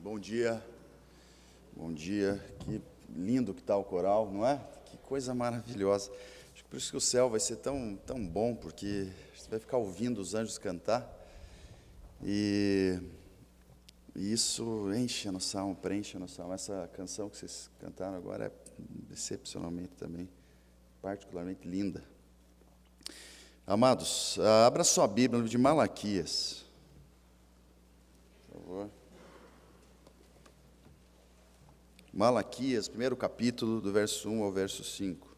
Bom dia, que lindo que está o coral, não é? Que coisa maravilhosa. Acho que por isso que o céu vai ser tão bom, porque você vai ficar ouvindo os anjos cantar, e isso enche a nossa alma, preenche a nossa alma. Essa canção que vocês cantaram agora é excepcionalmente também, particularmente linda. Amados, abra sua Bíblia no livro de Malaquias, por favor. Malaquias, primeiro capítulo, do verso 1 ao verso 5.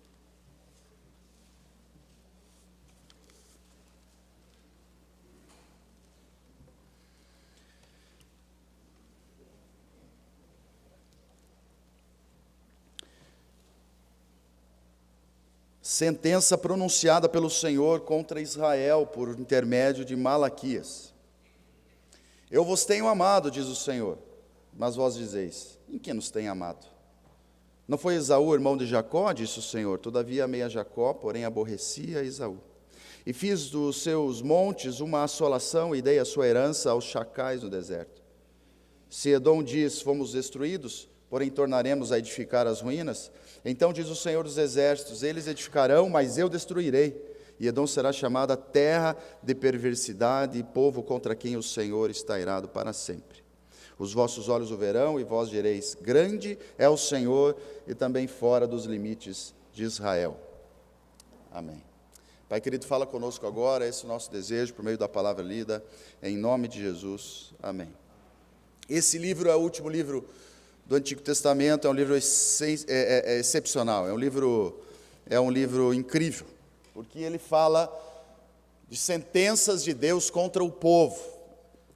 Sentença pronunciada pelo Senhor contra Israel por intermédio de Malaquias. Eu vos tenho amado, diz o Senhor, mas vós dizeis: em que nos tem amado? Não foi Esaú, irmão de Jacó, disse o Senhor, todavia amei a Jacó, porém aborreci a Esaú. E fiz dos seus montes uma assolação e dei a sua herança aos chacais no deserto. Se Edom diz: fomos destruídos, porém tornaremos a edificar as ruínas, então diz o Senhor dos exércitos: eles edificarão, mas eu destruirei. E Edom será chamada terra de perversidade e povo contra quem o Senhor está irado para sempre. Os vossos olhos o verão, e vós direis: grande é o Senhor, e também fora dos limites de Israel. Amém. Pai querido, fala conosco agora, esse é o nosso desejo, por meio da palavra lida, em nome de Jesus. Amém. Esse livro é o último livro do Antigo Testamento, é um livro excepcional, é um livro incrível, porque ele fala de sentenças de Deus contra o povo.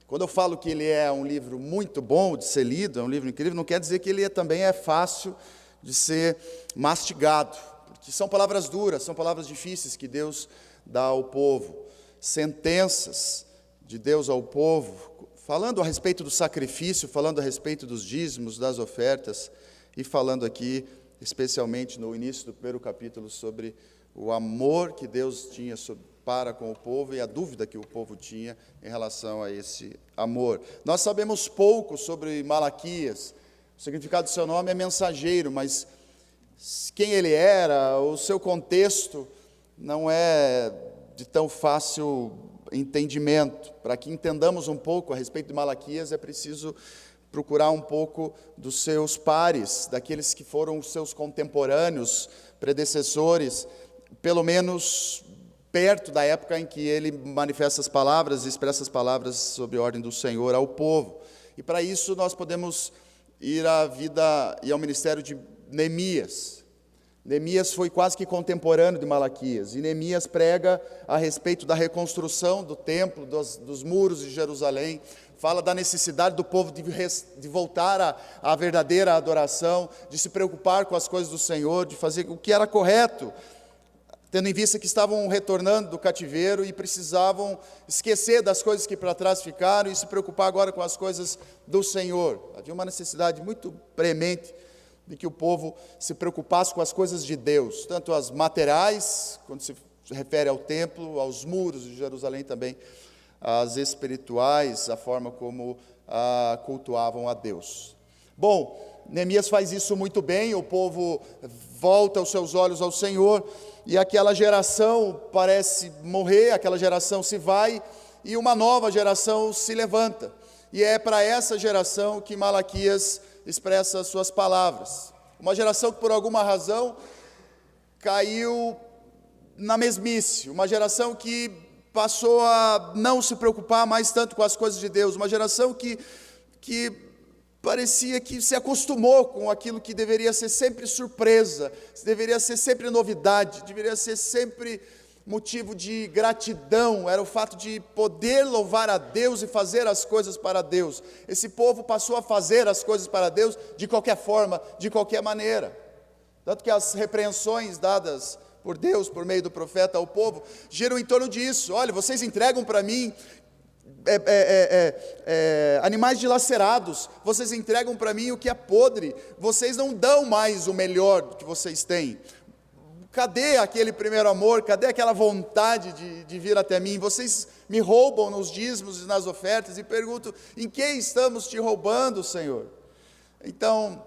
Quando eu falo que ele é um livro muito bom de ser lido, é um livro incrível, não quer dizer que ele também é fácil de ser mastigado, porque são palavras duras, são palavras difíceis que Deus dá ao povo, sentenças de Deus ao povo, falando a respeito do sacrifício, falando a respeito dos dízimos, das ofertas, e falando aqui, especialmente no início do primeiro capítulo, sobre o amor que Deus tinha para com o povo e a dúvida que o povo tinha em relação a esse amor. Nós sabemos pouco sobre Malaquias. O significado do seu nome é mensageiro, mas quem ele era, o seu contexto, não é de tão fácil entendimento. Para que entendamos um pouco a respeito de Malaquias, é preciso procurar um pouco dos seus pares, daqueles que foram os seus contemporâneos, predecessores, pelo menos perto da época em que ele manifesta as palavras, expressa as palavras sobre a ordem do Senhor ao povo. E para isso nós podemos ir à vida e ao ministério de Neemias. Neemias foi quase que contemporâneo de Malaquias, e Neemias prega a respeito da reconstrução do templo, dos muros de Jerusalém, fala da necessidade do povo de voltar à verdadeira adoração, de se preocupar com as coisas do Senhor, de fazer o que era correto, tendo em vista que estavam retornando do cativeiro e precisavam esquecer das coisas que para trás ficaram e se preocupar agora com as coisas do Senhor. Havia uma necessidade muito premente de que o povo se preocupasse com as coisas de Deus, tanto as materiais, quando se refere ao templo, aos muros de Jerusalém também, as espirituais, a forma como cultuavam a Deus. Bom, Neemias faz isso muito bem, o povo volta os seus olhos ao Senhor, e aquela geração parece morrer, aquela geração se vai, e uma nova geração se levanta. E é para essa geração que Malaquias expressa as suas palavras. Uma geração que por alguma razão caiu na mesmice, uma geração que passou a não se preocupar mais tanto com as coisas de Deus, uma geração que parecia que se acostumou com aquilo que deveria ser sempre surpresa, deveria ser sempre novidade, deveria ser sempre motivo de gratidão, era o fato de poder louvar a Deus e fazer as coisas para Deus. Esse povo passou a fazer as coisas para Deus de qualquer forma, de qualquer maneira. Tanto que as repreensões dadas por Deus, por meio do profeta ao povo, giram em torno disso. Olha, vocês entregam para mim animais dilacerados, vocês entregam para mim o que é podre, vocês não dão mais o melhor que vocês têm. Cadê aquele primeiro amor? Cadê aquela vontade de vir até mim? Vocês me roubam nos dízimos e nas ofertas, e pergunto, em que estamos te roubando, Senhor? Então,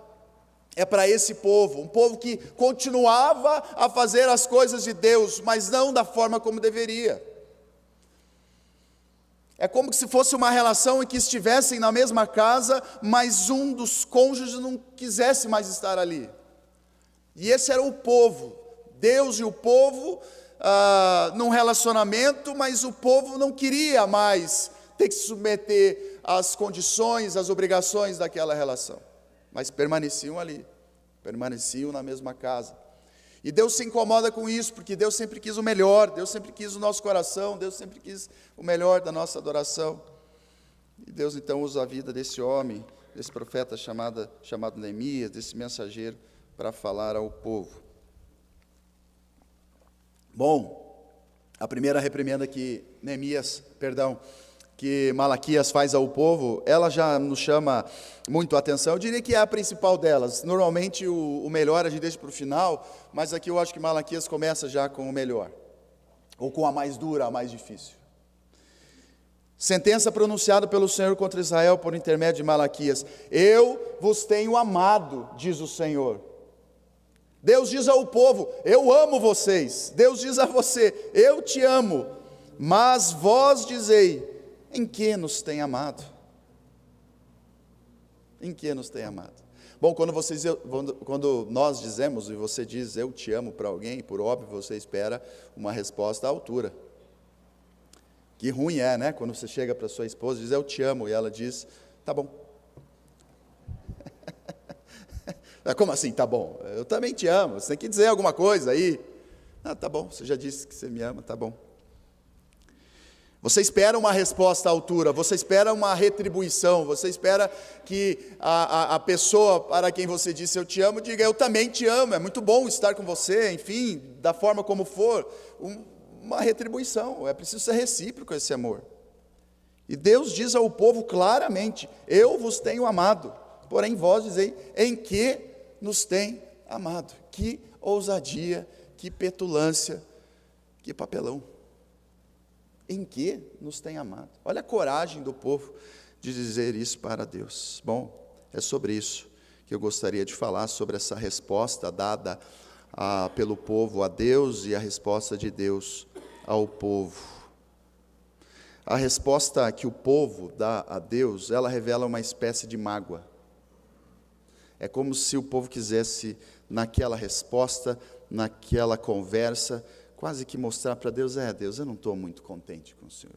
é para esse povo, um povo que continuava a fazer as coisas de Deus, mas não da forma como deveria. É como se fosse uma relação em que estivessem na mesma casa, mas um dos cônjuges não quisesse mais estar ali. E esse era o povo, Deus e o povo num relacionamento, mas o povo não queria mais ter que se submeter às condições, às obrigações daquela relação, mas permaneciam ali, permaneciam na mesma casa. E Deus se incomoda com isso, porque Deus sempre quis o melhor, Deus sempre quis o nosso coração, Deus sempre quis o melhor da nossa adoração. E Deus então usa a vida desse homem, desse profeta chamado Neemias, desse mensageiro, para falar ao povo. Bom, a primeira reprimenda que Malaquias faz ao povo, ela já nos chama muito a atenção. Eu diria que é a principal delas. Normalmente o melhor a gente deixa para o final, mas aqui eu acho que Malaquias começa já com o melhor, ou com a mais dura, a mais difícil. Sentença pronunciada pelo Senhor contra Israel por intermédio de Malaquias: eu vos tenho amado, diz o Senhor. Deus diz ao povo: eu amo vocês. Deus diz a você: eu te amo. Mas vós dizei: em que nos tem amado? Em que nos tem amado? Bom, quando nós dizemos, e você diz eu te amo para alguém, por óbvio você espera uma resposta à altura. Que ruim é, né? Quando você chega para sua esposa e diz eu te amo, e ela diz, tá bom. Como assim, tá bom? Eu também te amo, você tem que dizer alguma coisa aí. Ah, tá bom, você já disse que você me ama, tá bom. Você espera uma resposta à altura, você espera uma retribuição, você espera que a pessoa para quem você disse eu te amo, diga eu também te amo, é muito bom estar com você, enfim, da forma como for, uma retribuição, é preciso ser recíproco esse amor. E Deus diz ao povo claramente: eu vos tenho amado, porém vós dizei, em que nos tem amado? Que ousadia, que petulância, que papelão. Em que nos tem amado? Olha a coragem do povo de dizer isso para Deus. Bom, é sobre isso que eu gostaria de falar, sobre essa resposta dada pelo povo a Deus e a resposta de Deus ao povo. A resposta que o povo dá a Deus, ela revela uma espécie de mágoa. É como se o povo quisesse, naquela resposta, naquela conversa, quase que mostrar para Deus: Deus, eu não estou muito contente com o Senhor.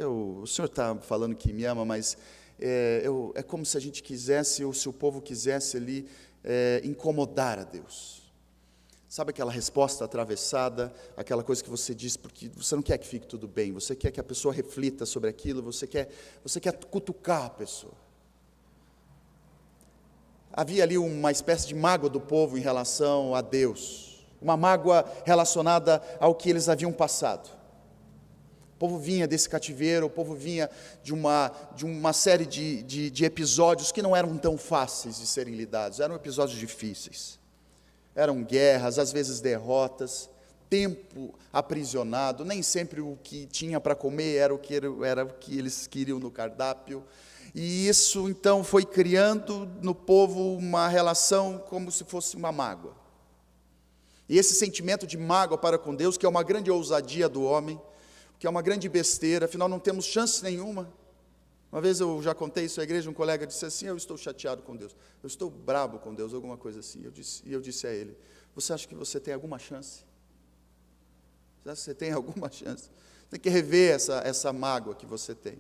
O Senhor está falando que me ama, mas é como se a gente quisesse, ou se o povo quisesse ali, incomodar a Deus. Sabe aquela resposta atravessada, aquela coisa que você diz porque você não quer que fique tudo bem, você quer que a pessoa reflita sobre aquilo, você quer cutucar a pessoa. Havia ali uma espécie de mágoa do povo em relação a Deus, uma mágoa relacionada ao que eles haviam passado. O povo vinha desse cativeiro, o povo vinha de uma série de episódios que não eram tão fáceis de serem lidados, eram episódios difíceis. Eram guerras, às vezes derrotas, tempo aprisionado, nem sempre o que tinha para comer era o que eles queriam no cardápio. E isso então foi criando no povo uma relação como se fosse uma mágoa. E esse sentimento de mágoa para com Deus, que é uma grande ousadia do homem, que é uma grande besteira, afinal não temos chance nenhuma. Uma vez eu já contei isso à igreja, um colega disse assim: eu estou chateado com Deus, eu estou bravo com Deus, alguma coisa assim. Eu disse a ele: você acha que você tem alguma chance? Você acha que você tem alguma chance? Tem que rever essa mágoa que você tem.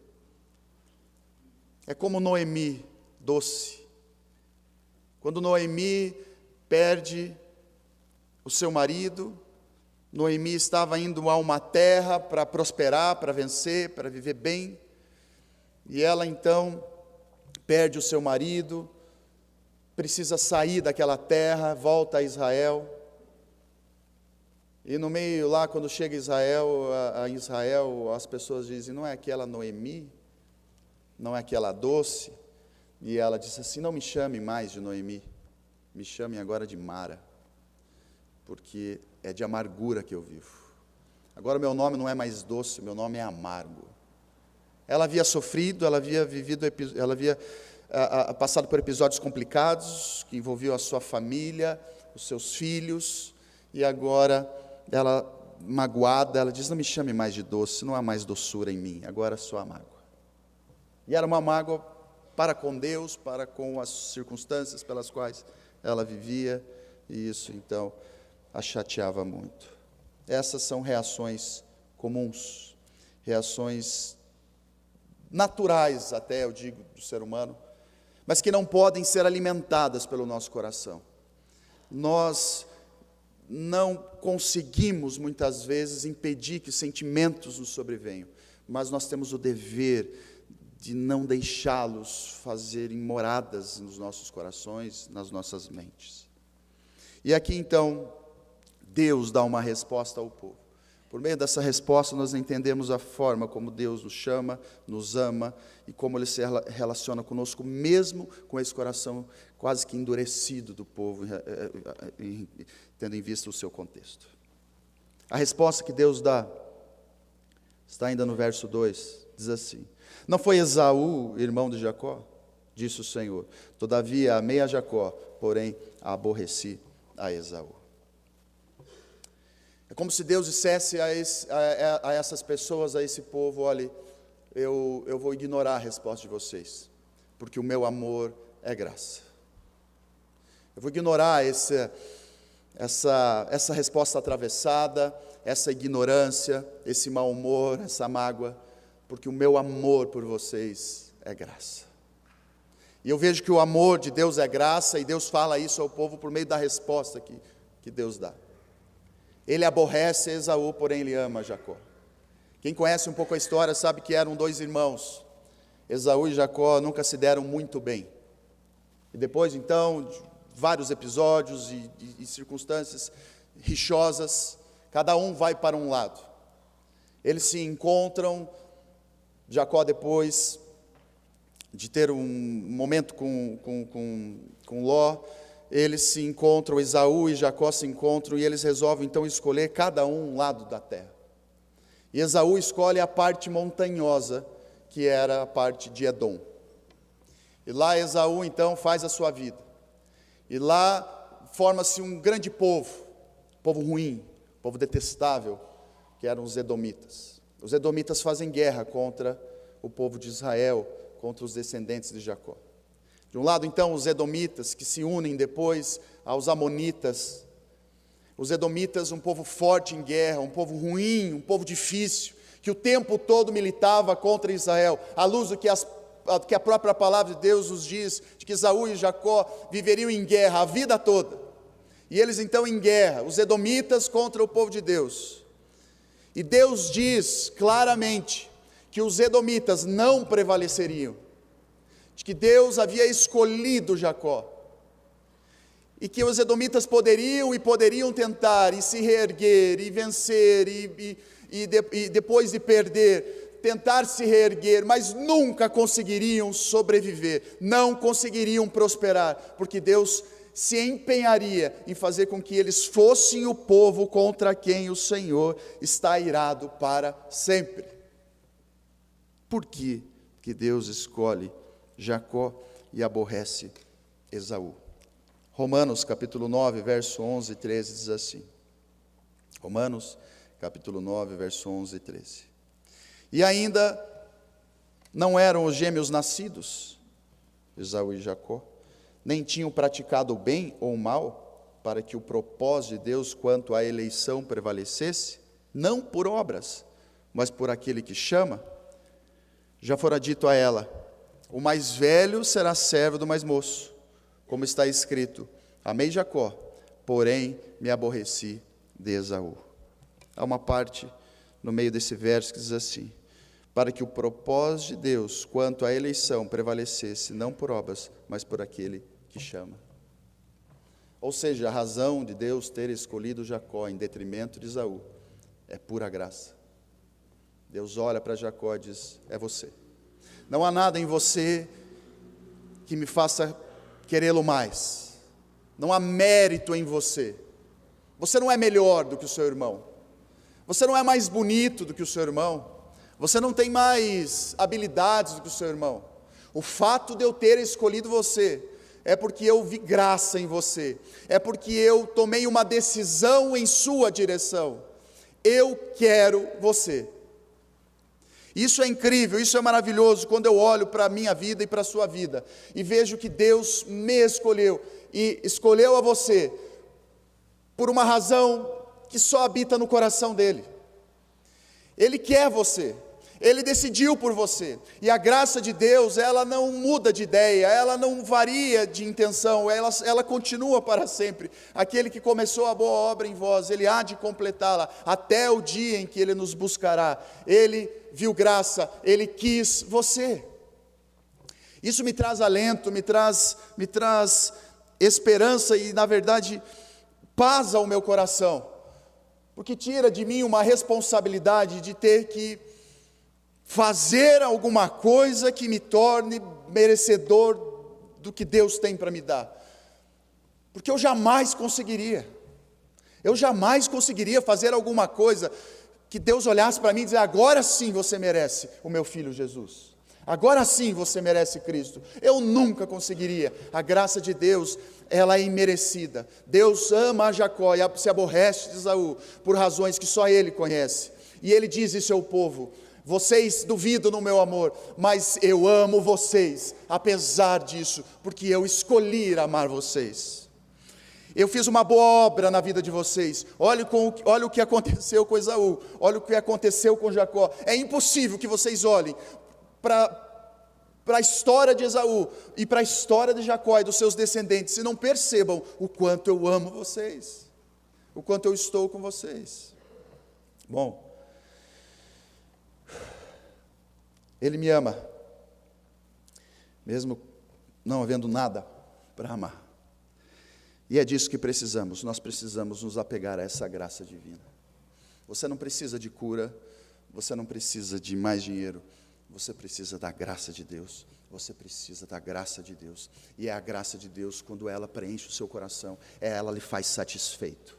É como Noemi, doce. Quando Noemi perde o seu marido, Noemi estava indo a uma terra para prosperar, para vencer, para viver bem, e ela então perde o seu marido, precisa sair daquela terra, volta a Israel, e no meio lá, quando chega a Israel, as pessoas dizem: não é aquela Noemi? Não é aquela doce? E ela disse assim: não me chame mais de Noemi, me chame agora de Mara, porque é de amargura que eu vivo. Agora meu nome não é mais doce, meu nome é amargo. Ela havia sofrido, ela havia passado por episódios complicados, que envolviam a sua família, os seus filhos, e agora ela, magoada, ela diz: não me chame mais de doce, não há mais doçura em mim, agora sou a mágoa. E era uma mágoa para com Deus, para com as circunstâncias pelas quais ela vivia, e isso então a chateava muito. Essas são reações comuns, reações naturais até, eu digo, do ser humano, mas que não podem ser alimentadas pelo nosso coração. Nós não conseguimos muitas vezes impedir que sentimentos nos sobrevenham, mas nós temos o dever de não deixá-los fazerem moradas nos nossos corações, nas nossas mentes. E aqui então, Deus dá uma resposta ao povo. Por meio dessa resposta nós entendemos a forma como Deus nos chama, nos ama, e como Ele se relaciona conosco, mesmo com esse coração quase que endurecido do povo, tendo em vista o seu contexto. A resposta que Deus dá, está ainda no verso 2, diz assim: não foi Esaú, irmão de Jacó? Disse o Senhor: todavia amei a Jacó, porém aborreci a Esaú. É como se Deus dissesse a essas pessoas, a esse povo: olhe, eu vou ignorar a resposta de vocês, porque o meu amor é graça. Eu vou ignorar essa resposta atravessada, essa ignorância, esse mau humor, essa mágoa, porque o meu amor por vocês é graça. E eu vejo que o amor de Deus é graça, e Deus fala isso ao povo por meio da resposta que Deus dá. Ele aborrece Esaú, porém ele ama Jacó. Quem conhece um pouco a história sabe que eram dois irmãos. Esaú e Jacó nunca se deram muito bem. E depois então, de vários episódios e circunstâncias rixosas, cada um vai para um lado. Eles se encontram, Jacó, depois de ter um momento com Ló, eles se encontram, Esaú e Jacó se encontram, e eles resolvem então escolher cada um lado da terra. E Esaú escolhe a parte montanhosa, que era a parte de Edom. E lá Esaú então faz a sua vida. E lá forma-se um grande povo ruim, povo detestável, que eram os edomitas. Os edomitas fazem guerra contra o povo de Israel, contra os descendentes de Jacó. De um lado, então, os edomitas, que se unem depois aos amonitas. Os edomitas, um povo forte em guerra, um povo ruim, um povo difícil, que o tempo todo militava contra Israel, à luz do que a própria palavra de Deus nos diz, de que Esaú e Jacó viveriam em guerra a vida toda. E eles então em guerra, os edomitas contra o povo de Deus. E Deus diz claramente que os edomitas não prevaleceriam, de que Deus havia escolhido Jacó, e que os edomitas poderiam tentar, e se reerguer, e vencer, e depois de perder, tentar se reerguer, mas nunca conseguiriam sobreviver, não conseguiriam prosperar, porque Deus se empenharia em fazer com que eles fossem o povo contra quem o Senhor está irado para sempre. Por que Deus escolhe Jacó e aborrece Esaú? Romanos capítulo 9, verso 11 e 13 diz assim. Romanos capítulo 9, verso 11 e 13. E ainda não eram os gêmeos nascidos, Esaú e Jacó, nem tinham praticado o bem ou o mal, para que o propósito de Deus quanto à eleição prevalecesse, não por obras, mas por aquele que chama. Já fora dito a ela: o mais velho será servo do mais moço, como está escrito: amei Jacó, porém me aborreci de Esaú. Há uma parte no meio desse verso que diz assim: para que o propósito de Deus quanto à eleição prevalecesse, não por obras, mas por aquele que chama. Ou seja, a razão de Deus ter escolhido Jacó em detrimento de Esaú é pura graça. Deus olha para Jacó e diz: é você. Não há nada em você que me faça querê-lo mais. Não há mérito em você. Você não é melhor do que o seu irmão. Você não é mais bonito do que o seu irmão. Você não tem mais habilidades do que o seu irmão. O fato de eu ter escolhido você é porque eu vi graça em você. É porque eu tomei uma decisão em sua direção. Eu quero você. Isso é incrível, isso é maravilhoso quando eu olho para a minha vida e para a sua vida e vejo que Deus me escolheu e escolheu a você por uma razão que só habita no coração dele. Ele quer você, ele decidiu por você, e a graça de Deus, ela não muda de ideia, ela não varia de intenção, ela continua para sempre. Aquele que começou a boa obra em vós, ele há de completá-la até o dia em que ele nos buscará. Ele viu graça, ele quis você. Isso me traz alento, me traz esperança e, na verdade, paz ao meu coração, porque tira de mim uma responsabilidade de ter que fazer alguma coisa que me torne merecedor do que Deus tem para me dar, porque eu jamais conseguiria fazer alguma coisa que Deus olhasse para mim e dizer: agora sim você merece o meu filho Jesus, agora sim você merece Cristo. Eu nunca conseguiria. A graça de Deus, ela é imerecida. Deus ama a Jacó e se aborrece de Esaú por razões que só ele conhece, e ele diz isso ao povo: vocês duvidam no meu amor, mas eu amo vocês, apesar disso, porque eu escolhi amar vocês. Eu fiz uma boa obra na vida de vocês. Olha o que aconteceu com Esaú, olha o que aconteceu com Jacó. É impossível que vocês olhem para a história de Esaú e para a história de Jacó e dos seus descendentes e não percebam o quanto eu amo vocês, o quanto eu estou com vocês. Bom, Ele me ama, mesmo não havendo nada para amar. E é disso que precisamos. Nós precisamos nos apegar a essa graça divina. Você não precisa de cura, você não precisa de mais dinheiro, você precisa da graça de Deus. Você precisa da graça de Deus. E é a graça de Deus, quando ela preenche o seu coração, ela lhe faz satisfeito.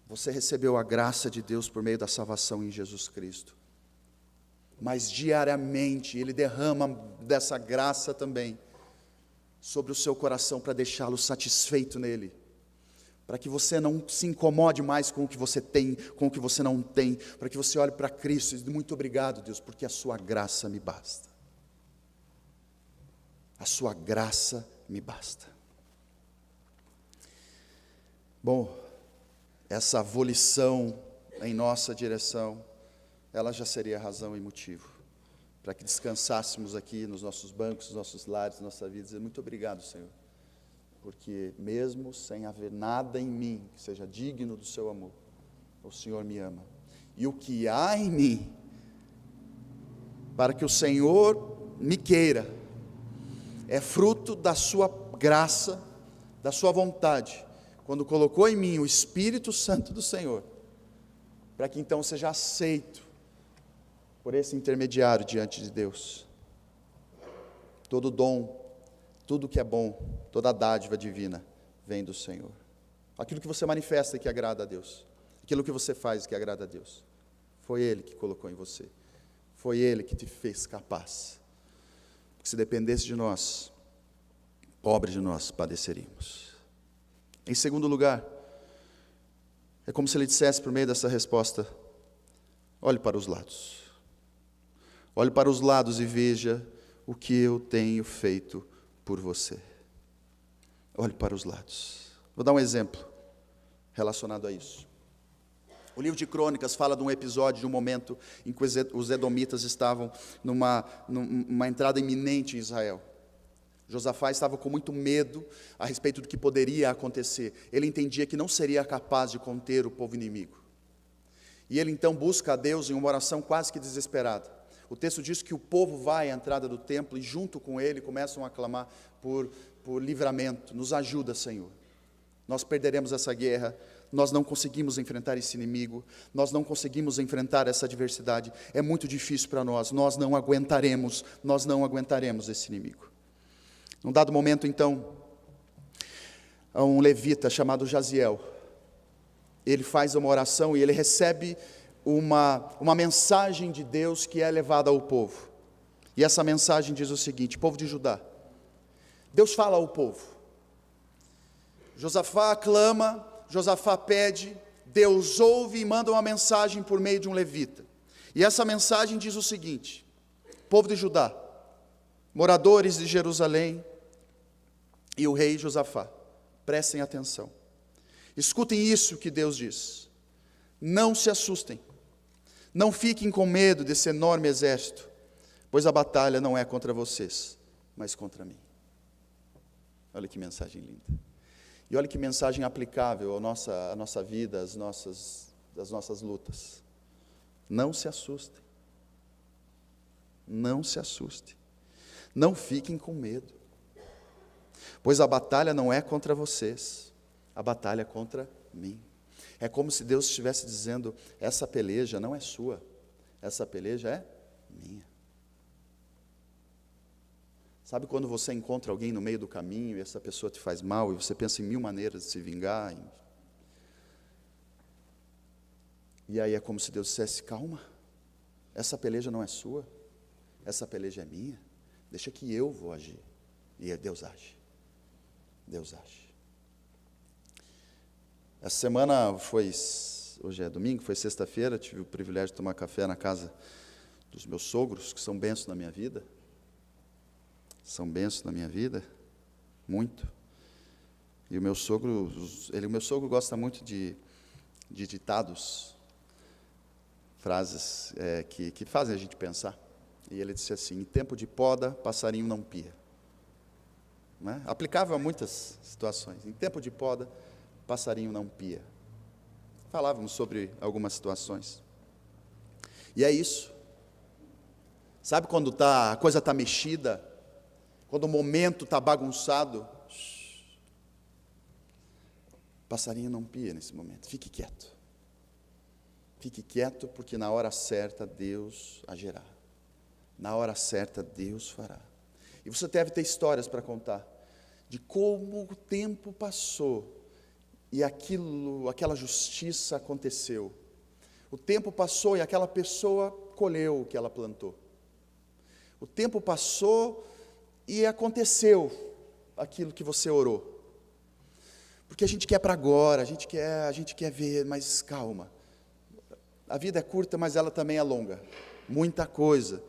Você recebeu a graça de Deus por meio da salvação em Jesus Cristo. Mas diariamente Ele derrama dessa graça também sobre o seu coração para deixá-lo satisfeito nele, para que você não se incomode mais com o que você tem, com o que você não tem, para que você olhe para Cristo e diz: muito obrigado, Deus, porque a sua graça me basta. A sua graça me basta. Bom, essa volição em nossa direção, ela já seria razão e motivo para que descansássemos aqui nos nossos bancos, nos nossos lares, na nossa vida, dizer: muito obrigado, Senhor, porque mesmo sem haver nada em mim que seja digno do seu amor, o Senhor me ama. E o que há em mim, para que o Senhor me queira, é fruto da sua graça, da sua vontade, quando colocou em mim o Espírito Santo do Senhor, para que então seja aceito por esse intermediário diante de Deus. Todo dom, tudo que é bom, toda dádiva divina vem do Senhor. Aquilo que você manifesta que agrada a Deus, aquilo que você faz que agrada a Deus, foi Ele que colocou em você, foi Ele que te fez capaz. Porque se dependesse de nós, pobres de nós padeceríamos. Em segundo lugar, é como se Ele dissesse por meio dessa resposta: olhe para os lados. Olhe para os lados e veja o que eu tenho feito por você. Olhe para os lados. Vou dar um exemplo relacionado a isso. O livro de Crônicas fala de um episódio, de um momento em que os edomitas estavam numa entrada iminente em Israel. Josafá estava com muito medo a respeito do que poderia acontecer. Ele entendia que não seria capaz de conter o povo inimigo. E ele então busca a Deus em uma oração quase que desesperada. O texto diz que o povo vai à entrada do templo e junto com ele começam a clamar por livramento. Nos ajuda, Senhor. Nós perderemos essa guerra, nós não conseguimos enfrentar esse inimigo, nós não conseguimos enfrentar essa adversidade. É muito difícil para nós não aguentaremos esse inimigo. Num dado momento, então, um levita chamado Jaziel, ele faz uma oração e ele recebe uma mensagem de Deus que é levada ao povo. E essa mensagem diz o seguinte: povo de Judá, Deus fala ao povo. Josafá clama, Josafá pede, Deus ouve e manda uma mensagem por meio de um levita. E essa mensagem diz o seguinte: povo de Judá, moradores de Jerusalém e o rei Josafá, prestem atenção. Escutem isso que Deus diz. Não se assustem. Não fiquem com medo desse enorme exército, pois a batalha não é contra vocês, mas contra mim. Olha que mensagem linda. E olha que mensagem aplicável à nossa vida, às nossas lutas. Não se assustem. Não se assustem. Não fiquem com medo, pois a batalha não é contra vocês, a batalha é contra mim. É como se Deus estivesse dizendo: essa peleja não é sua, essa peleja é minha. Sabe quando você encontra alguém no meio do caminho e essa pessoa te faz mal e você pensa em 1000 maneiras de se vingar? E aí é como se Deus dissesse: calma, essa peleja não é sua, essa peleja é minha, deixa que eu vou agir. E Deus age, Deus age. Essa semana hoje é domingo, foi sexta-feira, tive o privilégio de tomar café na casa dos meus sogros, que são bênçãos na minha vida. São bênçãos na minha vida, muito. E o meu sogro gosta muito de ditados, frases que fazem a gente pensar. E ele disse assim: em tempo de poda, passarinho não pia. Não é? Aplicável a muitas situações. Em tempo de poda, passarinho não pia. Falávamos sobre algumas situações. E é isso. Sabe quando a coisa está mexida, quando o momento está bagunçado? Passarinho não pia nesse momento. Fique quieto. Fique quieto, porque na hora certa Deus agirá. Na hora certa Deus fará. E você deve ter histórias para contar de como o tempo passou e aquela justiça aconteceu. O tempo passou e aquela pessoa colheu o que ela plantou. O tempo passou e aconteceu aquilo que você orou. Porque a gente quer para agora, a gente quer ver, mas calma. A vida é curta, mas ela também é longa. Muita coisa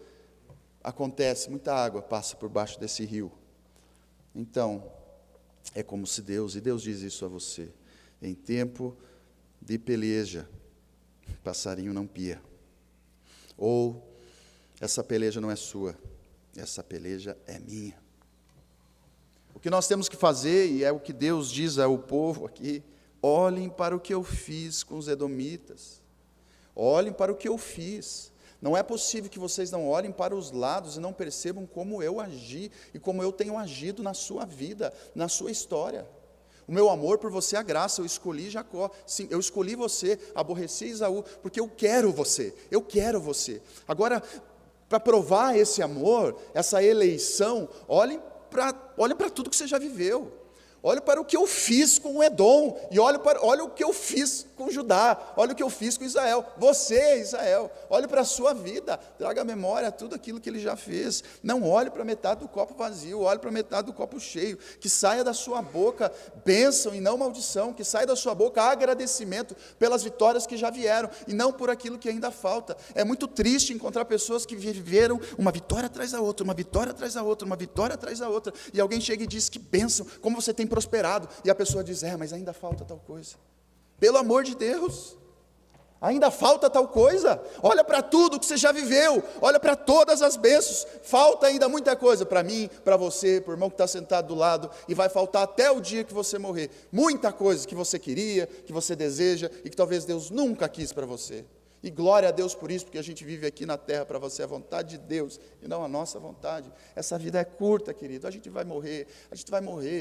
acontece, muita água passa por baixo desse rio. Então, é como se Deus diz isso a você: em tempo de peleja, passarinho não pia. Ou, essa peleja não é sua, essa peleja é minha. O que nós temos que fazer, e é o que Deus diz ao povo aqui: olhem para o que eu fiz com os edomitas. Olhem para o que eu fiz. Não é possível que vocês não olhem para os lados e não percebam como eu agi e como eu tenho agido na sua vida, na sua história. O meu amor por você é a graça. Eu escolhi Jacó, sim, eu escolhi você, aborreci Esaú, porque eu quero você. Agora, para provar esse amor, essa eleição, olhem para tudo que você já viveu. Olha para o que eu fiz com o Edom, e olha o que eu fiz com Judá, olha o que eu fiz com Israel. Você, Israel, olhe para a sua vida, traga à memória tudo aquilo que ele já fez. Não olhe para metade do copo vazio, olhe para metade do copo cheio. Que saia da sua boca bênção e não maldição, que saia da sua boca agradecimento pelas vitórias que já vieram, e não por aquilo que ainda falta. É muito triste encontrar pessoas que viveram uma vitória atrás da outra, uma vitória atrás da outra, uma vitória atrás da outra, e alguém chega e diz: que bênção, como você tem prosperado, e a pessoa diz: mas ainda falta tal coisa. Pelo amor de Deus, ainda falta tal coisa. Olha para tudo que você já viveu, olha para todas as bênçãos. Falta ainda muita coisa para mim, para você, para o irmão que está sentado do lado, e vai faltar até o dia que você morrer. Muita coisa que você queria, que você deseja, e que talvez Deus nunca quis para você. E glória a Deus por isso, porque a gente vive aqui na terra para você, a vontade de Deus, e não a nossa vontade. Essa vida é curta, querido, a gente vai morrer,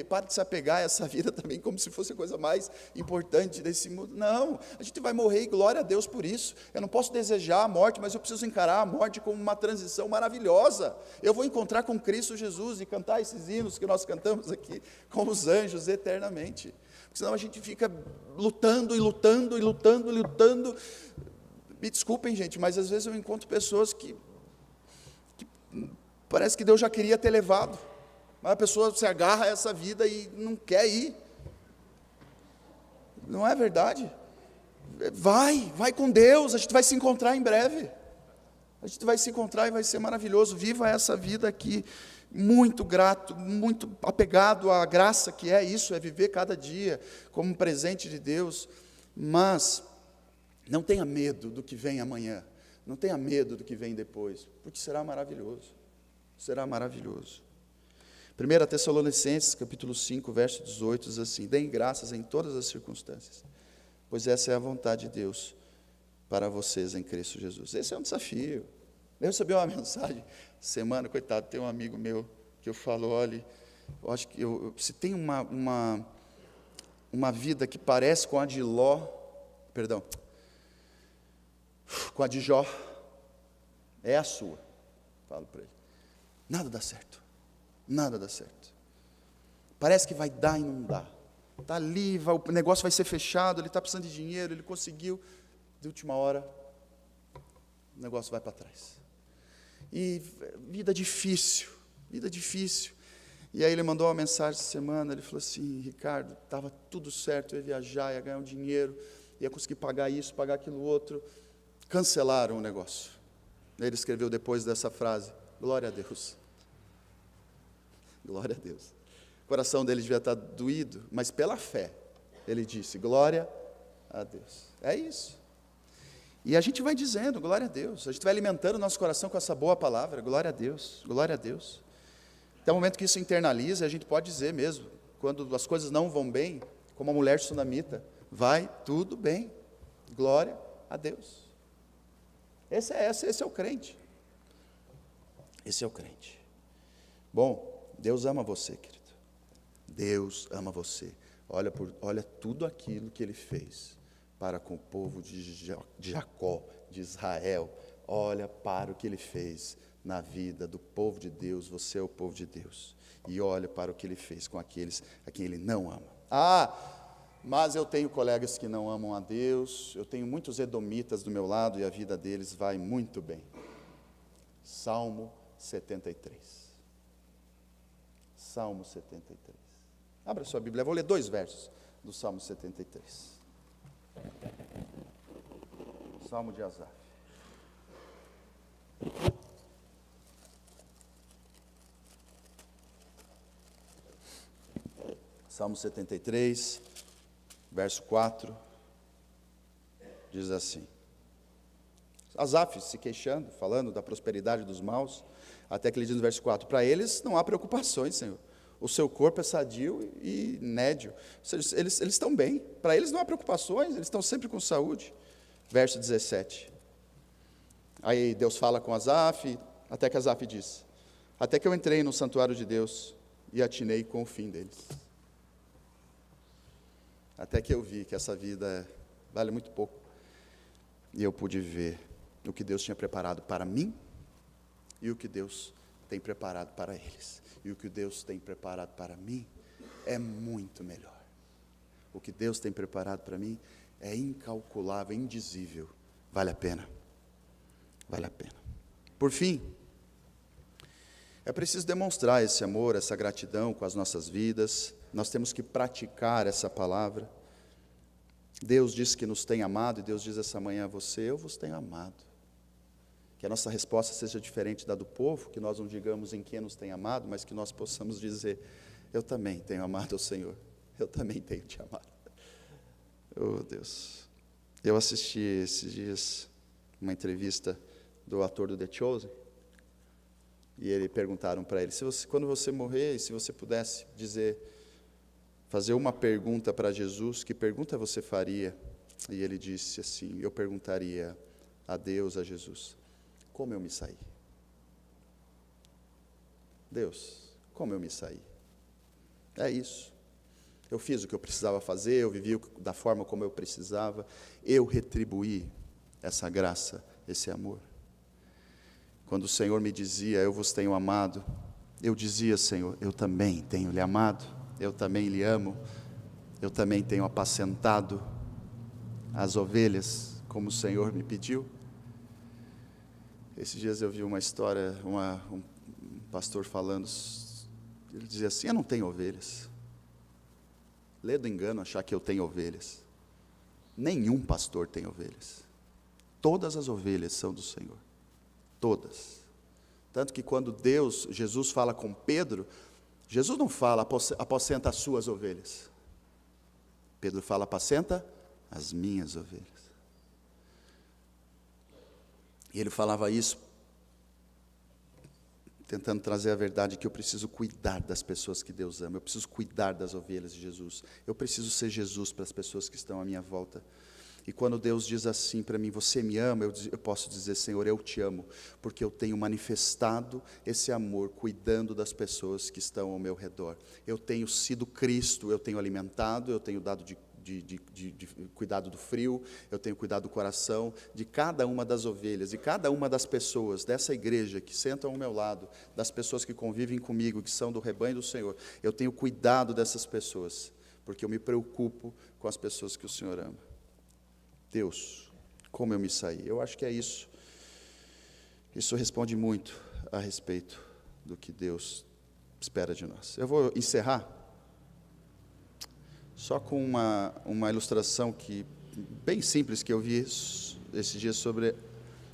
pare de se apegar a essa vida também, como se fosse a coisa mais importante desse mundo. Não, a gente vai morrer, e glória a Deus por isso. Eu não posso desejar a morte, mas eu preciso encarar a morte como uma transição maravilhosa. Eu vou encontrar com Cristo Jesus, e cantar esses hinos que nós cantamos aqui, com os anjos eternamente. senão a gente fica lutando e lutando e lutando e lutando. Me desculpem, gente, mas às vezes eu encontro pessoas que parece que Deus já queria ter levado, mas a pessoa se agarra a essa vida e não quer ir. Não é verdade? Vai com Deus, a gente vai se encontrar em breve. A gente vai se encontrar e vai ser maravilhoso. Viva essa vida aqui, muito grato, muito apegado à graça que é isso, é viver cada dia como um presente de Deus. Mas não tenha medo do que vem amanhã, não tenha medo do que vem depois, porque será maravilhoso. Será maravilhoso. 1 Tessalonicenses, capítulo 5, verso 18, diz assim: deem graças em todas as circunstâncias, pois essa é a vontade de Deus para vocês em Cristo Jesus. Esse é um desafio. Eu recebi uma mensagem semana, coitado, tem um amigo meu que eu falo, olha, eu acho que se tem uma vida que parece com a de com a de Jó, é a sua. Falo para ele. Nada dá certo. Nada dá certo. Parece que vai dar e não dá. Está ali, o negócio vai ser fechado, ele está precisando de dinheiro, ele conseguiu. De última hora, o negócio vai para trás. E vida difícil. E aí ele mandou uma mensagem essa semana, ele falou assim: Ricardo, estava tudo certo, eu ia viajar, ia ganhar um dinheiro, ia conseguir pagar isso, pagar aquilo outro. Cancelaram o negócio. Ele escreveu depois dessa frase: glória a Deus. Glória a Deus. O coração dele devia estar doído, mas pela fé, ele disse: glória a Deus. É isso. E a gente vai dizendo, glória a Deus. A gente vai alimentando o nosso coração com essa boa palavra, glória a Deus, glória a Deus. Até o momento que isso internaliza, a gente pode dizer mesmo, quando as coisas não vão bem, como a mulher sunamita: vai tudo bem, glória a Deus. Esse é o crente. Esse é o crente. Bom, Deus ama você, querido. Deus ama você. Olha tudo aquilo que Ele fez para com o povo de Jacó, de Israel. Olha para o que Ele fez na vida do povo de Deus. Você é o povo de Deus. E olha para o que Ele fez com aqueles a quem Ele não ama. Mas eu tenho colegas que não amam a Deus. Eu tenho muitos edomitas do meu lado e a vida deles vai muito bem. Salmo 73. Salmo 73. Abra sua Bíblia, eu vou ler 2 versos do Salmo 73. Salmo de Asaf. Salmo 73, verso 4, diz assim: Asaf se queixando, falando da prosperidade dos maus, até que ele diz no verso 4, para eles não há preocupações, Senhor. O seu corpo é sadio e nédio. Ou seja, eles estão bem. Para eles não há preocupações, eles estão sempre com saúde. Verso 17. Aí Deus fala com Asaf, até que Asaf diz: até que eu entrei no santuário de Deus e atinei com o fim deles. Até que eu vi que essa vida vale muito pouco. E eu pude ver o que Deus tinha preparado para mim e o que Deus tem preparado para eles. E o que Deus tem preparado para mim é muito melhor. O que Deus tem preparado para mim é incalculável, indizível. Vale a pena. Vale a pena. Por fim, é preciso demonstrar esse amor, essa gratidão com as nossas vidas. Nós temos que praticar essa palavra. Deus diz que nos tem amado, e Deus diz essa manhã a você: eu vos tenho amado. Que a nossa resposta seja diferente da do povo, que nós não digamos em quem nos tem amado, mas que nós possamos dizer: eu também tenho amado ao Senhor, eu também tenho te amado. Oh Deus, eu assisti esses dias uma entrevista do ator do The Chosen, e perguntaram para ele: quando você morrer, se você pudesse fazer uma pergunta para Jesus, que pergunta você faria? E ele disse assim: eu perguntaria a Deus, a Jesus: como eu me saí? Deus, como eu me saí? É isso. Eu fiz o que eu precisava fazer, eu vivi da forma como eu precisava, eu retribuí essa graça, esse amor. Quando o Senhor me dizia: eu vos tenho amado, eu dizia: Senhor, eu também tenho lhe amado, eu também lhe amo. eu também tenho apacentado as ovelhas, como o Senhor me pediu. Esses dias eu vi uma história, um pastor falando, ele dizia assim: eu não tenho ovelhas. Lê do engano achar que eu tenho ovelhas. Nenhum pastor tem ovelhas. Todas as ovelhas são do Senhor. Todas. Tanto que quando Jesus fala com Pedro, Jesus não fala: apacenta as suas ovelhas. Pedro fala: apacenta as minhas ovelhas. E ele falava isso, tentando trazer a verdade que eu preciso cuidar das pessoas que Deus ama, eu preciso cuidar das ovelhas de Jesus, eu preciso ser Jesus para as pessoas que estão à minha volta. E quando Deus diz assim para mim: você me ama, eu posso dizer: Senhor, eu te amo, porque eu tenho manifestado esse amor cuidando das pessoas que estão ao meu redor. Eu tenho sido Cristo, eu tenho alimentado, eu tenho dado de cuidado do frio, eu tenho cuidado do coração de cada uma das ovelhas, e cada uma das pessoas dessa igreja que sentam ao meu lado, das pessoas que convivem comigo, que são do rebanho do Senhor, eu tenho cuidado dessas pessoas, porque eu me preocupo com as pessoas que o Senhor ama. Deus, como eu me saí? Eu acho que é isso. Isso responde muito a respeito do que Deus espera de nós. Eu vou encerrar só com uma ilustração bem simples que eu vi esse dia sobre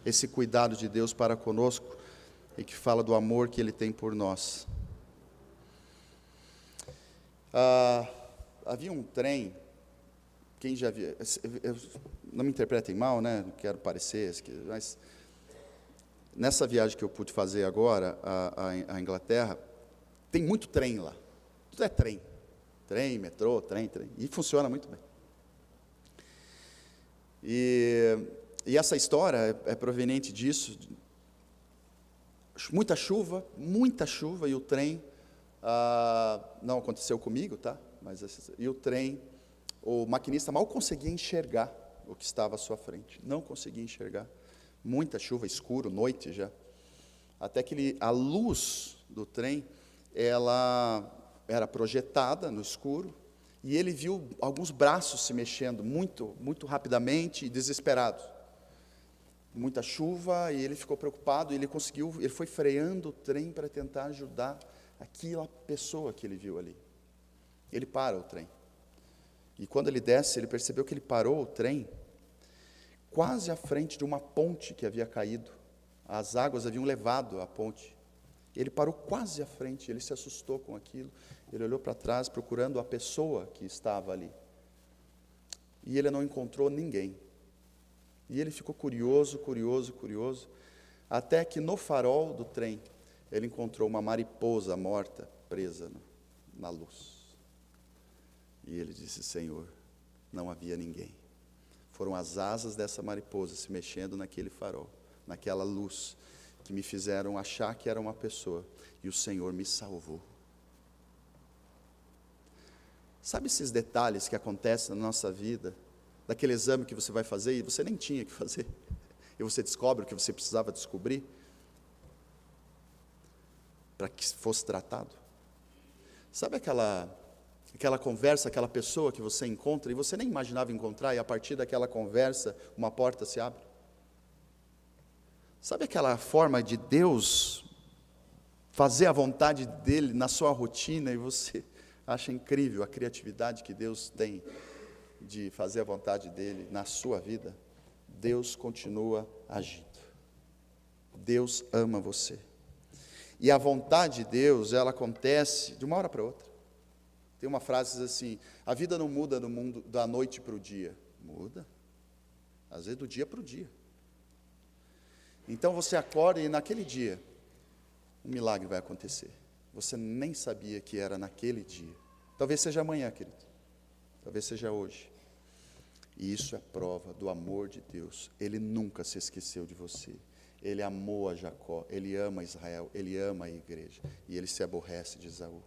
esse cuidado de Deus para conosco e que fala do amor que Ele tem por nós. Havia um trem, quem já viu, não me interpretem mal, né? Não quero parecer, mas nessa viagem que eu pude fazer agora à Inglaterra, tem muito trem lá, tudo é trem. Trem, metrô, trem, e funciona muito bem. E essa história é proveniente disso, muita chuva, e o trem, não aconteceu comigo, tá? E o trem, o maquinista mal conseguia enxergar o que estava à sua frente, não conseguia enxergar, muita chuva, escuro, noite já, até que a luz do trem, ela era projetada no escuro, e ele viu alguns braços se mexendo muito, muito rapidamente e desesperado. Muita chuva, e ele ficou preocupado, e ele foi freando o trem para tentar ajudar aquela pessoa que ele viu ali. Ele para o trem. E quando ele desce, ele percebeu que ele parou o trem quase à frente de uma ponte que havia caído. As águas haviam levado a ponte. Ele parou quase à frente, ele se assustou com aquilo, ele olhou para trás procurando a pessoa que estava ali, e ele não encontrou ninguém, e ele ficou curioso, até que no farol do trem, ele encontrou uma mariposa morta, presa na luz, e ele disse: Senhor, não havia ninguém, foram as asas dessa mariposa se mexendo naquele farol, naquela luz, que me fizeram achar que era uma pessoa, e o Senhor me salvou. Sabe esses detalhes que acontecem na nossa vida, daquele exame que você vai fazer e você nem tinha que fazer, e você descobre o que você precisava descobrir, para que fosse tratado? Sabe aquela conversa, aquela pessoa que você encontra, e você nem imaginava encontrar, e a partir daquela conversa, uma porta se abre? Sabe aquela forma de Deus fazer a vontade dEle na sua rotina, e você acha incrível a criatividade que Deus tem de fazer a vontade dEle na sua vida? Deus continua agindo. Deus ama você. E a vontade de Deus, ela acontece de uma hora para outra. Tem uma frase que diz assim: a vida não muda no mundo da noite para o dia. Muda. Às vezes do dia para o dia. Então você acorda e naquele dia, um milagre vai acontecer. Você nem sabia que era naquele dia. Talvez seja amanhã, querido. Talvez seja hoje. E isso é prova do amor de Deus. Ele nunca se esqueceu de você. Ele amou a Jacó, Ele ama Israel, Ele ama a igreja. E Ele se aborrece de Esaú.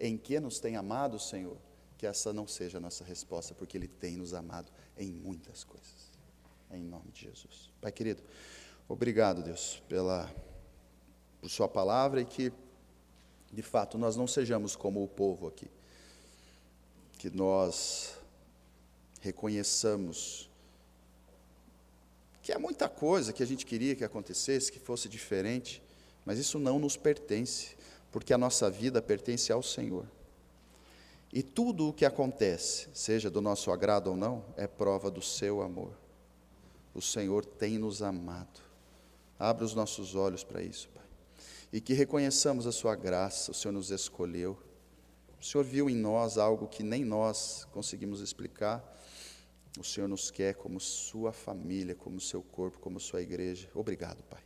Em que nos tem amado o Senhor? Que essa não seja a nossa resposta, porque Ele tem nos amado em muitas coisas. Em nome de Jesus. Pai querido, obrigado, Deus, por sua palavra, e que, de fato, nós não sejamos como o povo aqui, que nós reconheçamos que há muita coisa que a gente queria que acontecesse, que fosse diferente, mas isso não nos pertence, porque a nossa vida pertence ao Senhor. E tudo o que acontece, seja do nosso agrado ou não, é prova do seu amor. O Senhor tem nos amado. Abra os nossos olhos para isso, Pai. E que reconheçamos a sua graça, o Senhor nos escolheu. O Senhor viu em nós algo que nem nós conseguimos explicar. O Senhor nos quer como sua família, como seu corpo, como sua igreja. Obrigado, Pai.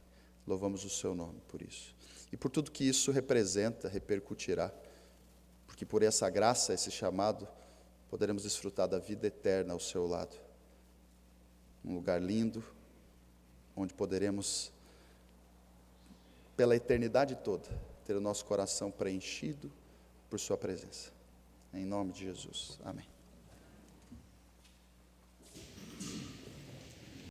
Louvamos o seu nome por isso. E por tudo que isso representa, repercutirá. Porque por essa graça, esse chamado, poderemos desfrutar da vida eterna ao seu lado. Um lugar lindo, onde poderemos, pela eternidade toda, ter o nosso coração preenchido por sua presença. Em nome de Jesus. Amém.